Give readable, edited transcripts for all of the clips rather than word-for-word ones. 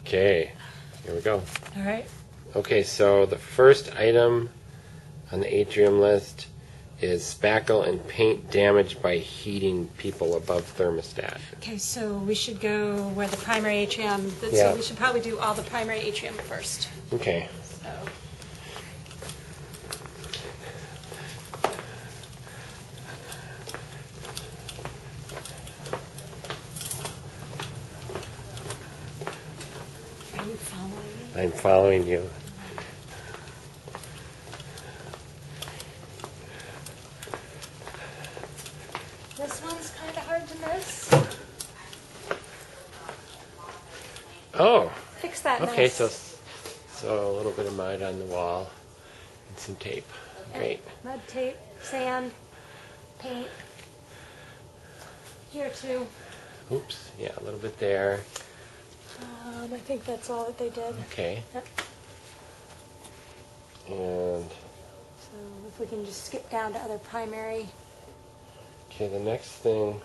Okay, here we go. All right. Okay, so the first item on the atrium list is spackle and paint damage by heating people above thermostat. Okay, so we should go where the primary atrium, Yeah. so we should probably do all the primary atrium first. Okay. So. Are you following me? I'm following you. This one's kind of hard to miss. Oh, Fix that okay, mess. so a little bit of mud on the wall and some tape. Great. Mud, tape, sand, paint. Here too. Oops, yeah, a little bit there. I think that's all that they did. Okay. Yep. And, So if we can just skip down to other primary. okay, the next thing,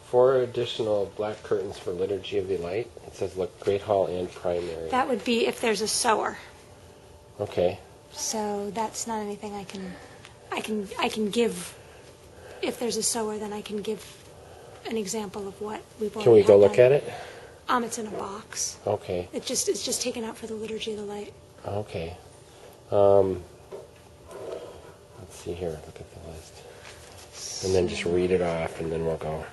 four additional black curtains for Liturgy of the Light. It says look Great Hall and primary. That would be if there's a sewer. Okay. So that's not anything I can give. If there's a sewer, then I can give an example of what we've already Can we go had look done. at it? It's in a box. Okay. It's just taken out for the Liturgy of the Light. Okay. Let's see here. Look at the list. And then just read it off, and then we'll go.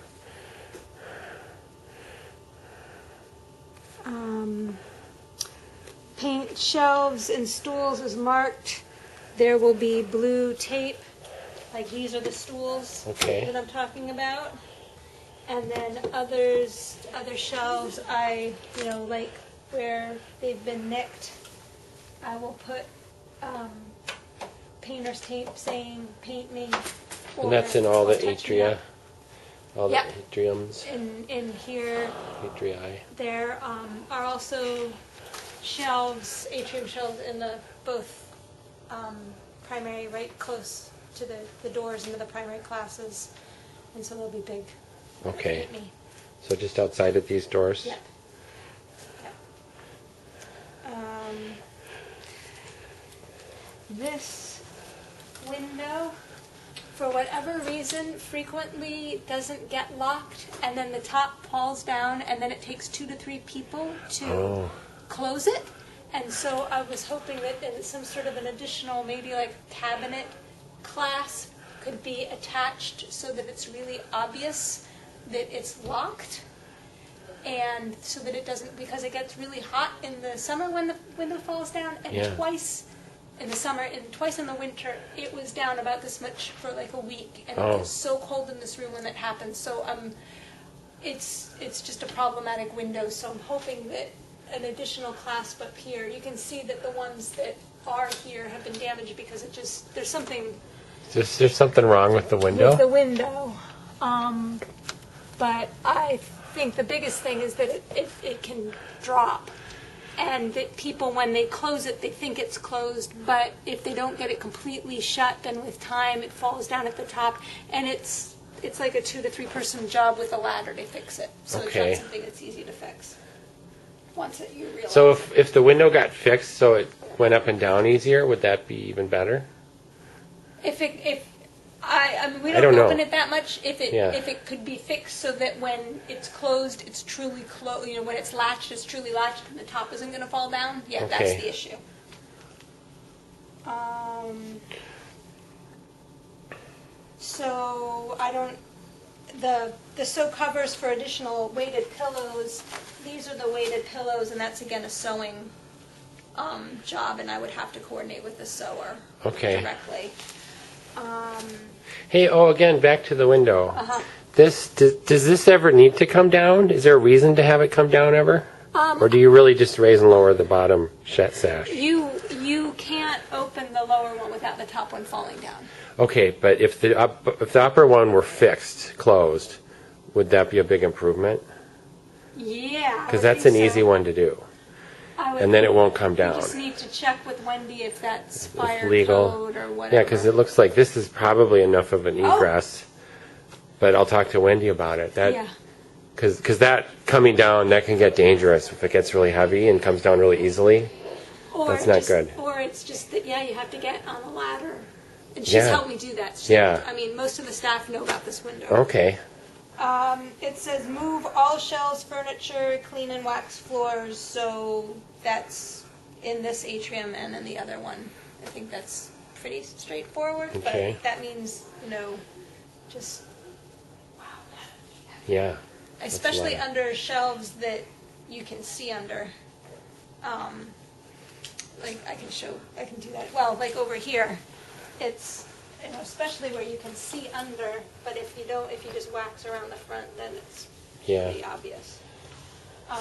Paint shelves and stools is marked. There will be blue tape. Like these are the stools Okay. that I'm talking about. And then other shelves, like where they've been nicked, I will put painter's tape saying paint me. And that's in all the or touch me atria, up. all Yep. the atriums, In here, atrii. there are also shelves, atrium shelves in the both primary, right close to the doors into the primary classes, and so they'll be big. Okay. Paint me. So just outside of these doors? Yep. This window, for whatever reason, frequently doesn't get locked, and then the top falls down, and then it takes 2 to 3 people to close it. And so I was hoping that some sort of an additional, maybe like cabinet clasp could be attached so that it's really obvious that it's locked. And so that it doesn't, because it gets really hot in the summer when the window falls down, and Yeah. twice in the summer and twice in the winter, it was down about this much for like a week, and Oh. it was so cold in this room when that happened. So it's just a problematic window. So I'm hoping that an additional clasp up here. You can see that the ones that are here have been damaged because there's something There's something wrong with the window? with the window. But I think the biggest thing is that it can drop. And that people, when they close it, they think it's closed. But if they don't get it completely shut, then with time it falls down at the top. And it's like a 2 to 3 person job with a ladder to fix it. So Okay. it's not something that's easy to fix. Once you realize. So if the window got fixed so it went up and down easier, would that be even better? I mean, we I don't don't open know. it that much. If Yeah. it could be fixed so that when it's closed, it's truly closed. You know, when it's latched, it's truly latched, and the top isn't going to fall down. Yeah, Okay. that's the issue. So I don't. The sew covers for additional weighted pillows. These are the weighted pillows, and that's again a sewing job, and I would have to coordinate with the sewer Okay. directly. Hey, again, back to the window. Uh-huh. Does this ever need to come down? Is there a reason to have it come down ever? Or do you really just raise and lower the bottom sash? You can't open the lower one without the top one falling down. Okay, but if the upper one were fixed, closed, would that be a big improvement? Yeah. Because that's an easy one to do. And then it won't come down. You just need to check with Wendy if that's fire legal. code or whatever. Yeah, because it looks like this is probably enough of an egress. but I'll talk to Wendy about it. Yeah. Because that coming down, that can get dangerous if it gets really heavy and comes down really easily. Or That's not good. Or it's just that, you have to get on a ladder. And she's Yeah. helped me do that. I mean, most of the staff know about this window. Okay. It says move all shelves, furniture, clean and wax floors. So that's in this atrium and in the other one. I think that's pretty straightforward. Okay. But that means, just... Yeah. Especially under shelves that you can see under. Like I can do that. Well, like over here, it's, especially where you can see under, but if you just wax around the front, then it's pretty obvious.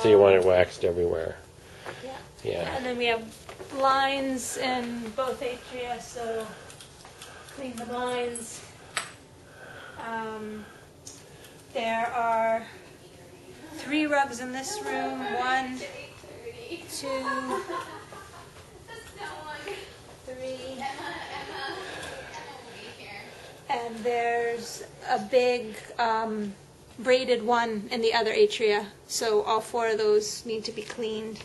So you want it waxed everywhere. Yeah. Yeah. And then we have blinds in both atria, so clean the blinds. There are 3 rugs in this room. 1, 2, 3. And there's a big braided one in the other atria. So all 4 of those need to be cleaned.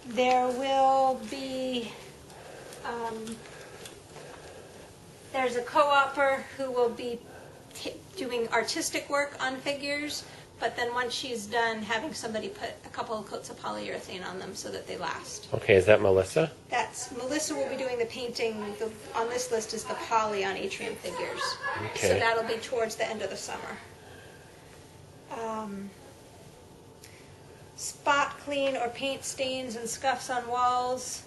There will be... there's a co-opper who will be doing artistic work on figures, but then once she's done, having somebody put a couple of coats of polyurethane on them so that they last. Okay, is that Melissa? Melissa will be doing the painting. On this list is the poly on atrium figures. Okay. So that'll be towards the end of the summer. Spot clean or paint stains and scuffs on walls.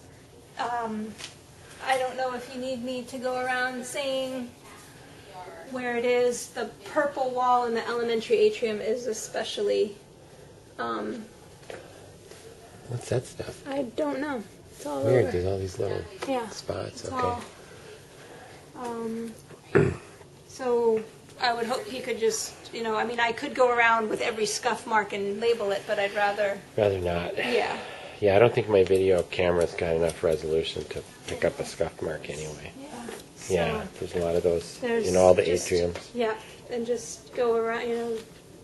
I don't know if you need me to go around saying where it is. The purple wall in the elementary atrium is especially... What's that stuff? I don't know. It's all Weird, over. there's all these little spots. It's Okay. all, so I would hope he could just, I could go around with every scuff mark and label it, but I'd rather... Rather not. Yeah. Yeah, I don't think my video camera's got enough resolution to pick up a scuff mark anyway. Yeah. Yeah, there's a lot of those There's in all the just- atriums. Yeah, and just go around,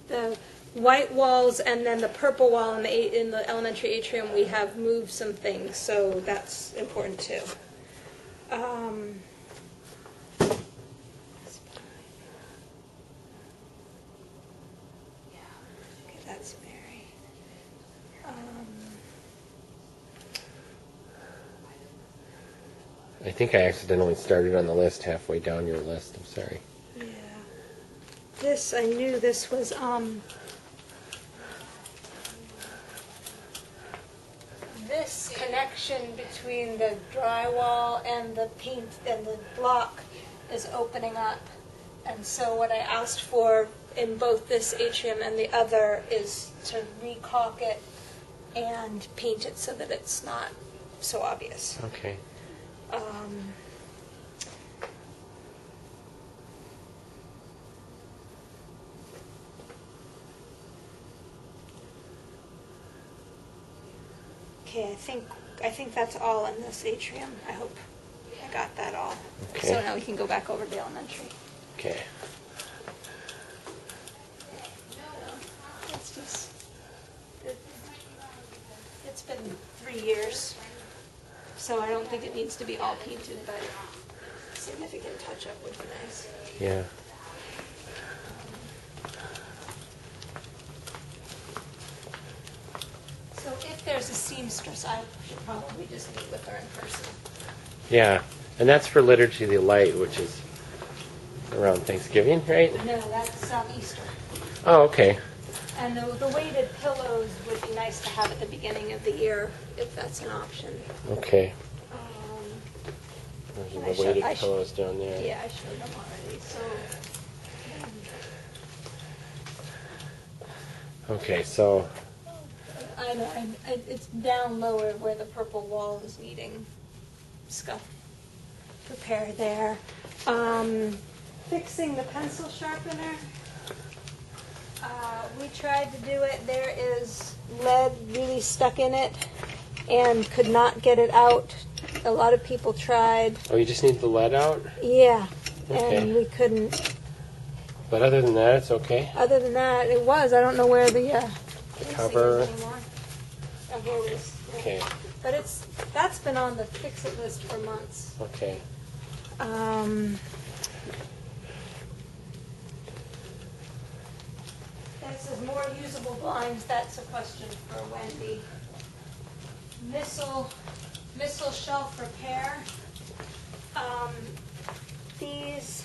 the white walls and then the purple wall in the elementary atrium, we have moved some things, so that's important too. Okay, that's Mary. I think I accidentally started on the list halfway down your list. I'm sorry. Yeah. This, I knew this was, this connection between the drywall and the paint and the block is opening up. And so what I asked for in both this atrium and the other is to re-caulk it and paint it so that it's not so obvious. Okay. Okay, I think that's all in this atrium. I hope I got that all. Okay. So now we can go back over to elementary. Okay. It's just, it's been 3 years, so I don't think it needs to be all painted, but a significant touch-up would be nice. Yeah. So if there's a seamstress, I should probably just meet with her in person. Yeah. And that's for Liturgy of the Light, which is around Thanksgiving, right? No, that's Easter. Oh, okay. And the weighted pillows would be nice to have at the beginning of the year, if that's an option. Okay. I There's the showed- weighted I showed- pillows down there. Yeah, I showed them already, so... Okay, so I know, it's down lower where the purple wall is needing scuff repair there. Fixing the pencil sharpener. We tried to do it. There is lead really stuck in it and could not get it out. A lot of people tried. oh, you just need the lead out? Yeah, Okay. and we couldn't. But other than that, it's okay. Other than that, it was. I don't know where the cover. is anymore. Oh, here it is. Yeah. Okay. But that's been on the fix-it list for months. Okay. It says more usable blinds. That's a question for Wendy. Missile shelf repair. These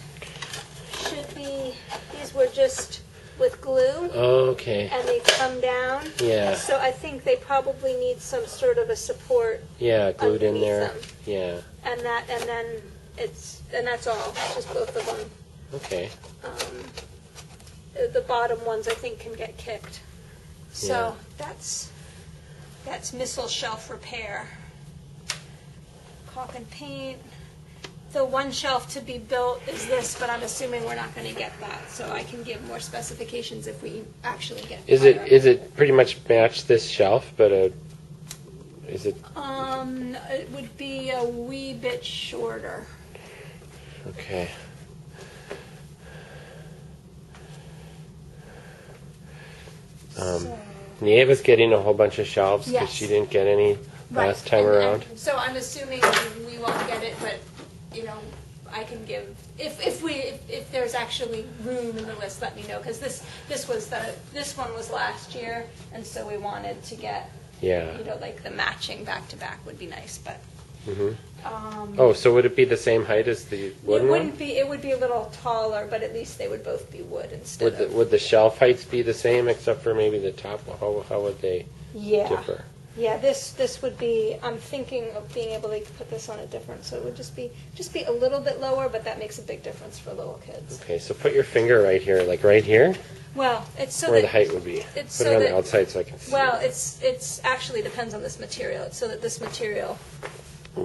were just with glue. Oh, okay. And they come down. Yeah. So I think they probably need some sort of a support. Yeah, glued in there. Them. Yeah. And that's all. Just both of them. Okay. The bottom ones I think can get kicked. So that's missile shelf repair. Caulk and paint. The one shelf to be built is this, but I'm assuming we're not going to get that, so I can give more specifications if we actually get. Is it pretty much match this shelf, but is it? It would be a wee bit shorter. Okay. Nieva's getting a whole bunch of shelves because she didn't get any last time around. So I'm assuming we won't get it, but I can give if there's actually room in the list. Let me know because this one was last year, and so we wanted to get like the matching back to back would be nice, but. Mm-hmm. So would it be the same height as the wooden one? It wouldn't be. It would be a little taller, but at least they would both be wood instead of. Would the shelf heights be the same except for maybe the top? How would they differ? Yeah, this would be. I'm thinking of being able to put this on a different, so it would just be a little bit lower, but that makes a big difference for little kids. Okay, so put your finger right here, like right here. Well, it's so where that the height would be. It's put so it on that, the outside so I can see. Well, it's actually depends on this material. It's so that this material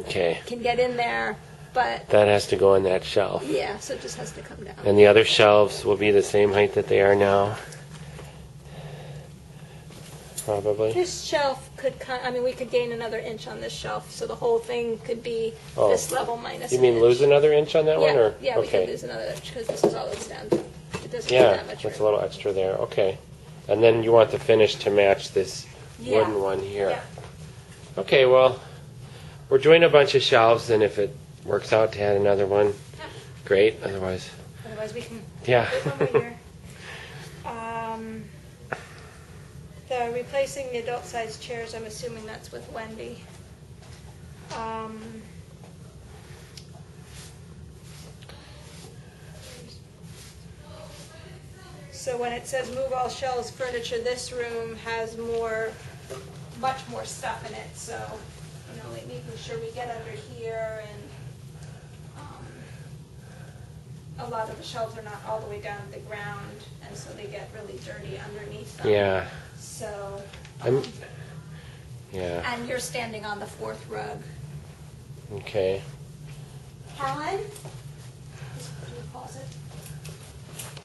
can get in there, but that has to go in that shelf. Yeah, so it just has to come down. And the other shelves will be the same height that they are now. Probably. This shelf could we could gain another inch on this shelf, so the whole thing could be this level minus. You mean lose another inch on that one, or yeah, we could lose another inch because this is all it's down to. It doesn't have that much that's room. a little extra there. Okay, and then you want the finish to match this wooden one here. Yeah. Okay, well, we're doing a bunch of shelves, and if it works out to add another one, great. Otherwise we can. Yeah. Put it over here. The replacing the adult-sized chairs, I'm assuming that's with Wendy. So when it says move all shelves, furniture, this room has much more stuff in it. So, like making sure we get under here, and a lot of the shelves are not all the way down to the ground, and so they get really dirty underneath them. Yeah. So, and you're standing on the fourth rug. Okay. Helen? Just pause it.